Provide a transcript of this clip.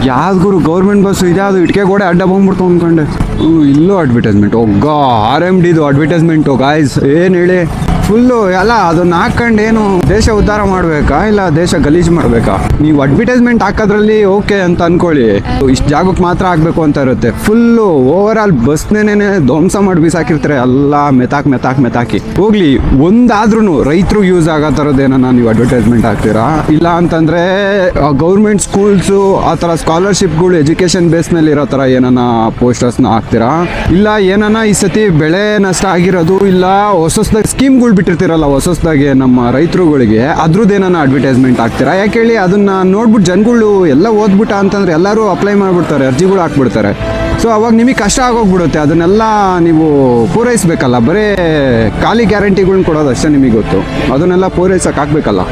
ಯಾವ್ದು ಗುರು government bus ಇದ್ಯಾವುದು ಇಟ್ಕೆ ಗೋಡೆ ಅಡ್ಡ ಬಂದ್ಬಿಡ್ತು ಅಂದ್ಕೊಂಡೆ. ಇಲ್ಲೂ ಅಡ್ವರ್ಟೈಸ್ಮೆಂಟ್. RMDದು advertisement guys. ಏನು ಹೇಳಿ, ಫುಲ್ಲು ಎಲ್ಲ ಅದನ್ನ ಹಾಕೊಂಡು ಏನು ದೇಶ ಉದ್ಧಾರ ಮಾಡಬೇಕಾ ಇಲ್ಲ ದೇಶ ಗಲೀಜು ಮಾಡಬೇಕಾ? ನೀವು ಅಡ್ವರ್ಟೈಸ್ಮೆಂಟ್ ಹಾಕೋದ್ರಲ್ಲಿ ಓಕೆ ಅಂತ ಅನ್ಕೊಳ್ಳಿ, ಇಷ್ಟು ಜಾಗಕ್ಕೆ ಮಾತ್ರ ಹಾಕ್ಬೇಕು ಅಂತ ಇರುತ್ತೆ. ಫುಲ್ಲು ಓವರ್ ಆಲ್ ಬಸ್ನೇನೆ ಧ್ವಂಸ ಮಾಡಿ ಬಿಸಾಕಿರ್ತಾರೆ ಎಲ್ಲ ಮೆತಾಕಿ. ಹೋಗ್ಲಿ, ಒಂದಾದ್ರೂ ರೈತರು ಯೂಸ್ ಆಗೋ ಥರದ್ದೇನ ನೀವು ಅಡ್ವರ್ಟೈಸ್ಮೆಂಟ್ ಹಾಕ್ತೀರಾ? ಇಲ್ಲ ಅಂತಂದ್ರೆ ಗೌರ್ಮೆಂಟ್ ಸ್ಕೂಲ್ಸು ಆ ಥರ ಸ್ಕಾಲರ್ಶಿಪ್ಗಳು ಎಜುಕೇಶನ್ ಬೇಸ್ನಲ್ಲಿ ಇರೋ ಥರ ಏನನ್ನ ಪೋಸ್ಟರ್ಸ್ನ ಹಾಕ್ತೀರಾ? ಇಲ್ಲ ಏನನ್ನ ಈ ಸತಿ ಬೆಳೆ ನಷ್ಟ ಆಗಿರೋದು ಇಲ್ಲ ಹೊಸದಾಗಿ ಸ್ಕೀಮ್ಗಳು ಬಿಟ್ಟಿರ್ತೀರಲ್ಲ ಹೊಸದಾಗಿ ನಮ್ಮ ರೈತರುಗಳಿಗೆ, ಅದ್ರದ್ದೇನ ಅಡ್ವರ್ಟೈಸ್ಮೆಂಟ್ ಹಾಕ್ತೀರಾ? ಯಾಕೆ ಹೇಳಿ, ಅದನ್ನ ನೋಡ್ಬಿಟ್ಟು ಜನಗಳು ಎಲ್ಲ ಓದ್ಬಿಟ್ಟ ಅಂತಂದ್ರೆ ಎಲ್ಲರೂ ಅಪ್ಲೈ ಮಾಡಿಬಿಡ್ತಾರೆ, ಅರ್ಜಿಗಳು ಹಾಕ್ಬಿಡ್ತಾರೆ. ಸೊ ಅವಾಗ ನಿಮಗೆ ಕಷ್ಟ ಆಗೋಗ್ಬಿಡುತ್ತೆ. ಅದನ್ನೆಲ್ಲ ನೀವು ಪೂರೈಸಬೇಕಲ್ಲ. ಬರೀ ಖಾಲಿ ಗ್ಯಾರಂಟಿಗಳ್ನ ಕೊಡೋದು ಅಷ್ಟೇ ನಿಮಗೆ ಗೊತ್ತು. ಅದನ್ನೆಲ್ಲ ಪೂರೈಸಕ್ಕೆ ಹಾಕ್ಬೇಕಲ್ಲ.